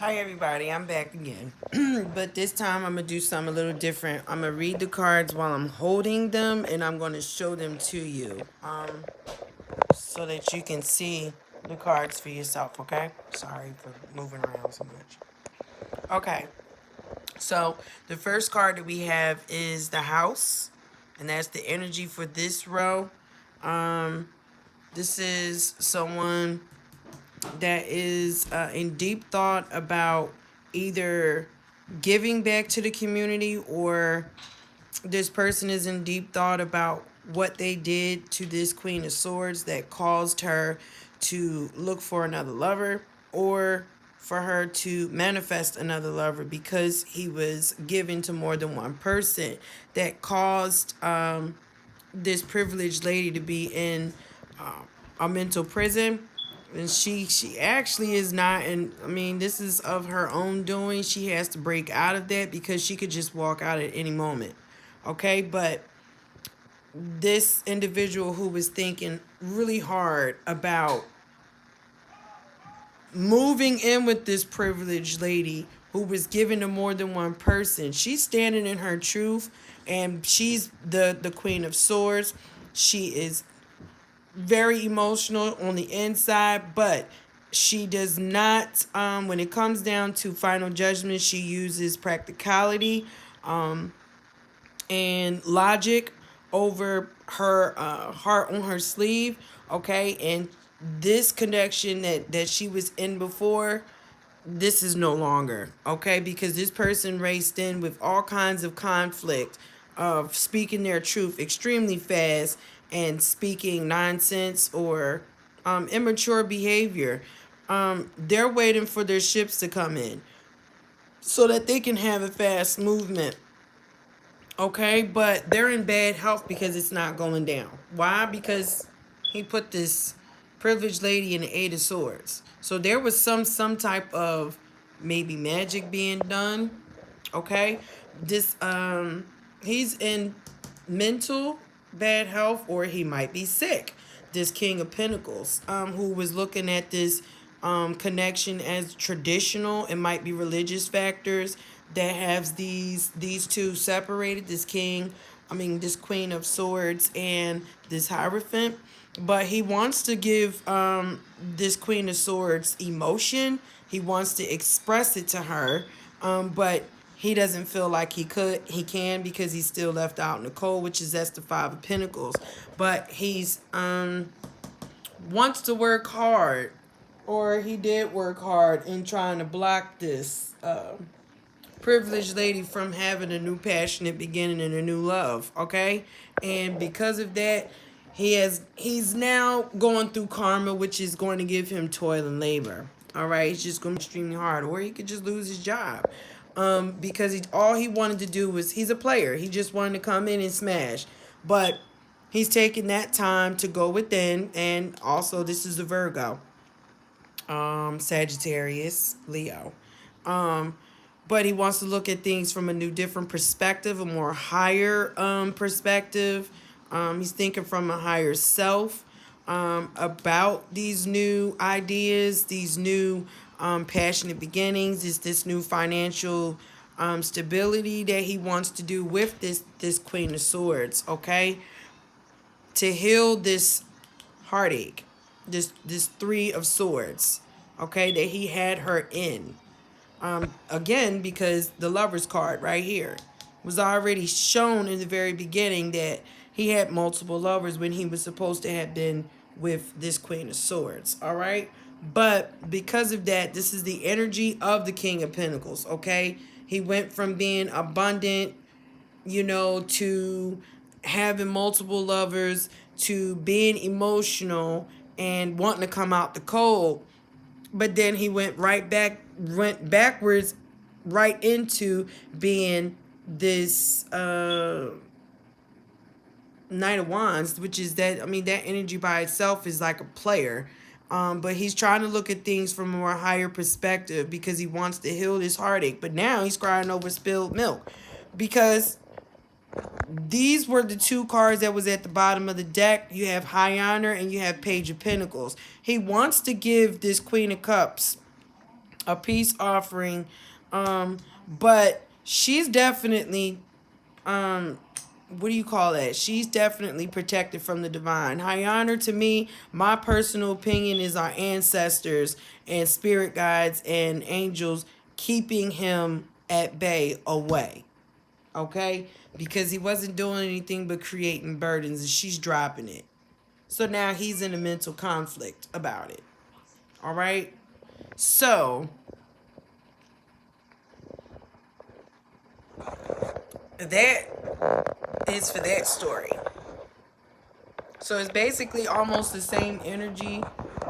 Hi everybody, I'm back again. But this time I'm going to do something a little different. I'm going to read the cards while I'm holding them and I'm going to show them to you. So that you can see the cards for yourself, okay? Sorry for moving around so much. Okay. So, the first card that we have is the house, and that's the energy for this row. Um this is someone that is in deep thought about either giving back to the community, or this person is in deep thought about what they did to this Queen of Swords that caused her to look for another lover, or for her to manifest another lover because he was given to more than one person, that caused this privileged lady to be in a mental prison. And she actually is not, and I mean, this is of her own doing. She has to break out of that because she could just walk out at any moment. Okay, but this individual who was thinking really hard about moving in with this privileged lady who was given to more than one person, she's standing in her truth, and she's the Queen of Swords. She is very emotional on the inside, but she does not, when it comes down to final judgment, she uses practicality and logic over her heart on her sleeve. Okay, and this connection that she was in before, this is no longer, okay, because this person raced in with all kinds of conflict, of speaking their truth extremely fast and speaking nonsense or immature behavior. They're waiting for their ships to come in so that they can have a fast movement. Okay, but they're in bad health because it's not going down. Why? Because he put this privileged lady in the Eight of Swords. So there was some type of maybe magic being done. Okay, this he's in mental bad health, or he might be sick. This King of Pentacles, who was looking at this connection as traditional. It might be religious factors that has these two separated. This Queen of Swords and this Hierophant. But he wants to give this Queen of Swords emotion. He wants to express it to her, but he doesn't feel like he can, because he's still left out in the cold, which is that's the Five of Pentacles. But he's wants to work hard, or he did work hard in trying to block this privileged lady from having a new passionate beginning and a new love. Okay, and because of that, he's now going through karma, which is going to give him toil and labor. All right, he's just going to be extremely hard, or he could just lose his job. Because all he wanted to do was, he's a player. He just wanted to come in and smash, but he's taking that time to go within. And also, this is the Virgo, Sagittarius, Leo. But he wants to look at things from a new, different perspective, a more higher perspective. He's thinking from a higher self about these new ideas, these new passionate beginnings, this new financial stability that he wants to do with this Queen of Swords. Okay, to heal this heartache, this Three of Swords. Okay, that he had her in. Again, because the Lover's card right here was already shown in the very beginning that he had multiple lovers when he was supposed to have been with this Queen of Swords. All right, but because of that, this is the energy of the King of Pentacles. Okay, he went from being abundant, to having multiple lovers, to being emotional and wanting to come out the cold. But then he went backwards right into being this Knight of Wands, which is that, that energy by itself is like a player. But he's trying to look at things from a more higher perspective because he wants to heal this heartache. But now he's crying over spilled milk, because these were the two cards that was at the bottom of the deck. You have High Honor and you have Page of Pentacles. He wants to give this Queen of Cups a peace offering. But she's definitely, what do you call that? She's definitely protected from the divine. High honor to me, my personal opinion, is our ancestors and spirit guides and angels keeping him at bay, away. Okay? Because he wasn't doing anything but creating burdens, and she's dropping it. So now he's in a mental conflict about it. All right? So that is for that story. So it's basically almost the same energy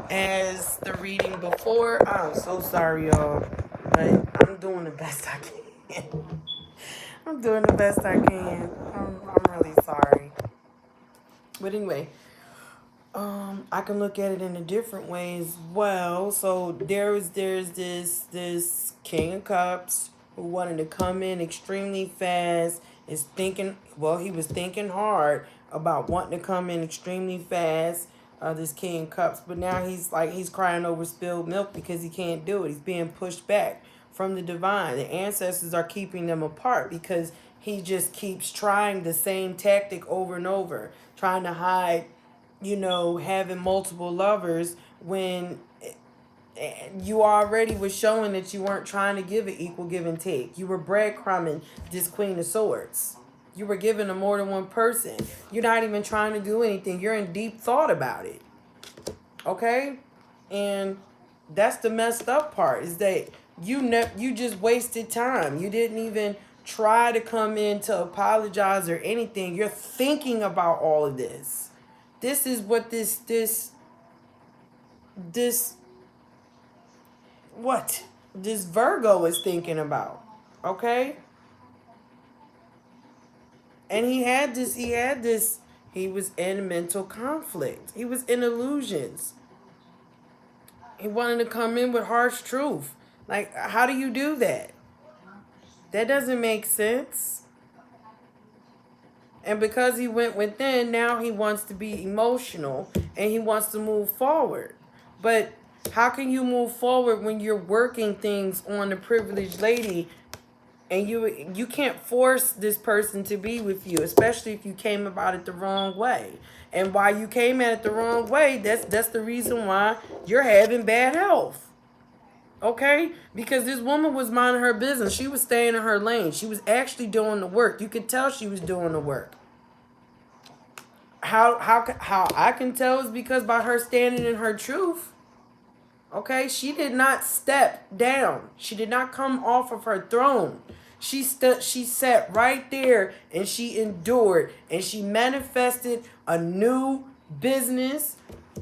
as the reading before. I'm so sorry, y'all, but I'm doing the best I can. I'm doing the best I can. I'm really sorry. But anyway, I can look at it in a different way as well. So there's this King of Cups who wanted to come in extremely fast. Is thinking, well, he was thinking hard about wanting to come in extremely fast. This King of Cups, but now he's crying over spilled milk because he can't do it. He's being pushed back from the divine. The ancestors are keeping them apart because he just keeps trying the same tactic over and over, trying to hide, having multiple lovers when you already was showing that you weren't trying to give an equal give and take. You were breadcrumbing this Queen of Swords. You were giving to more than one person. You're not even trying to do anything. You're in deep thought about it. Okay? And that's the messed up part, is that you just wasted time. You didn't even try to come in to apologize or anything. You're thinking about all of this. This is what this Virgo is thinking about. Okay? And he was in mental conflict. He was in illusions. He wanted to come in with harsh truth. Like, how do you do that? That doesn't make sense. And because he went within, now he wants to be emotional and he wants to move forward. But how can you move forward when you're working things on the privileged lady, and you can't force this person to be with you, especially if you came about it the wrong way. And why you came at it the wrong way, that's the reason why you're having bad health. Okay? Because this woman was minding her business. She was staying in her lane. She was actually doing the work. You could tell she was doing the work. How I can tell is because by her standing in her truth. Okay? She did not step down. She did not come off of her throne. She sat right there and she endured and she manifested a new business.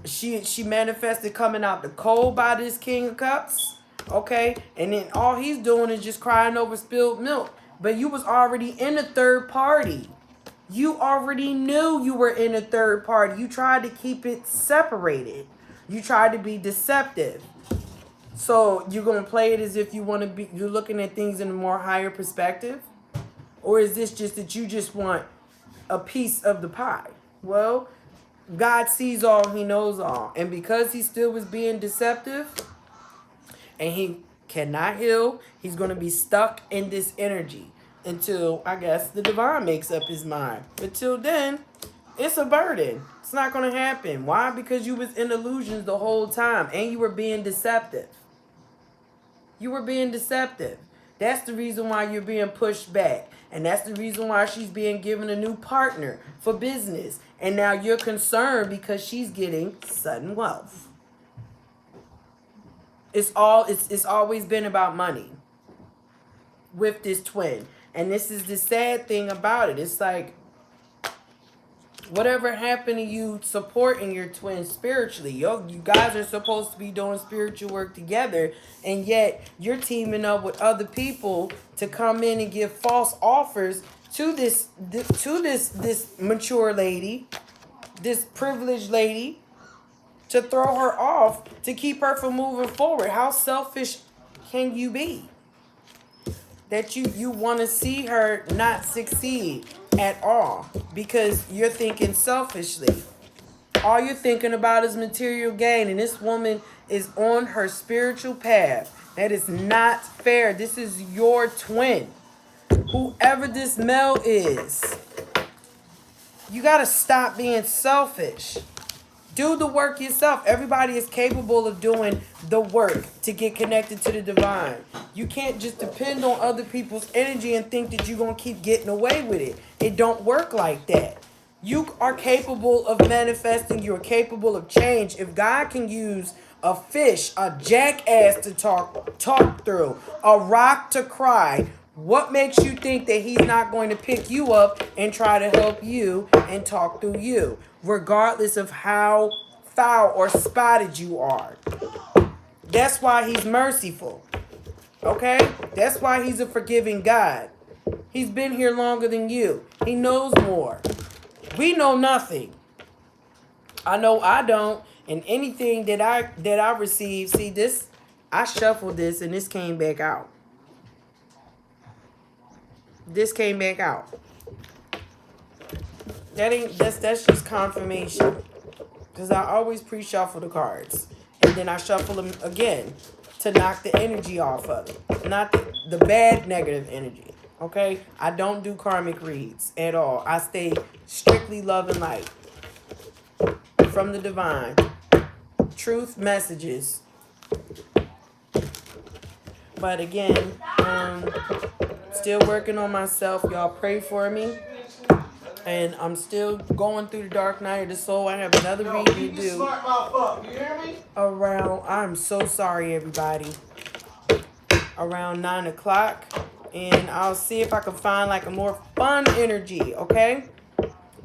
She manifested coming out the cold by this King of Cups. Okay? And then all he's doing is just crying over spilled milk. But you was already in a third party. You already knew you were in a third party. You tried to keep it separated. You tried to be deceptive. So you're going to play it as if you're looking at things in a more higher perspective? Or is this just that you just want a piece of the pie? Well, God sees all, he knows all. And because he still was being deceptive and he cannot heal, he's going to be stuck in this energy until, I guess, the divine makes up his mind. But till then, it's a burden. It's not going to happen. Why? Because you was in illusions the whole time and you were being deceptive. You were being deceptive. That's the reason why you're being pushed back. And that's the reason why she's being given a new partner for business. And now you're concerned because she's getting sudden wealth. It's always been about money with this twin. And this is the sad thing about it. It's like, whatever happened to you supporting your twin spiritually? You guys are supposed to be doing spiritual work together, and yet you're teaming up with other people to come in and give false offers to this mature lady, this privileged lady, to throw her off, to keep her from moving forward. How selfish can you be? That you want to see her not succeed at all because you're thinking selfishly. All you're thinking about is material gain, and this woman is on her spiritual path. That is not fair. This is your twin. Whoever this male is, you got to stop being selfish. Do the work yourself. Everybody is capable of doing the work to get connected to the divine. You can't just depend on other people's energy and think that you're going to keep getting away with it. It don't work like that. You are capable of manifesting. You're capable of change. If God can use a fish, a jackass to talk through, a rock to cry, what makes you think that he's not going to pick you up and try to help you and talk through you, regardless of how foul or spotted you are? That's why he's merciful. Okay? That's why he's a forgiving God. He's been here longer than you. He knows more. We know nothing. I know I don't. And anything that I receive, see this, I shuffled this and this came back out. This came back out. That's just confirmation. Because I always pre-shuffle the cards. And then I shuffle them again to knock the energy off of it. Not the bad negative energy. Okay? I don't do karmic reads at all. I stay strictly love and light. From the divine. Truth messages. But again, still working on myself. Y'all pray for me. And I'm still going through the dark night of the soul. I have another reading to do. You hear me? Around, I'm so sorry, everybody. Around 9 o'clock. And I'll see if I can find like a more fun energy, okay?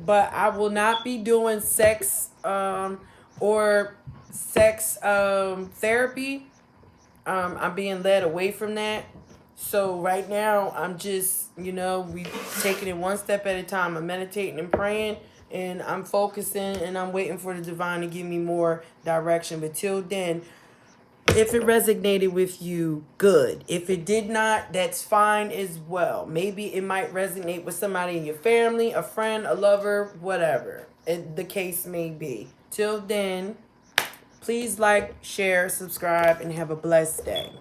But I will not be doing sex or sex therapy. I'm being led away from that. So right now, I'm just, we taking it one step at a time. I'm meditating and praying, and I'm focusing, and I'm waiting for the divine to give me more direction. But till then, if it resonated with you, good. If it did not, that's fine as well. Maybe it might resonate with somebody in your family, a friend, a lover, whatever the case may be. Till then, please like, share, subscribe, and have a blessed day.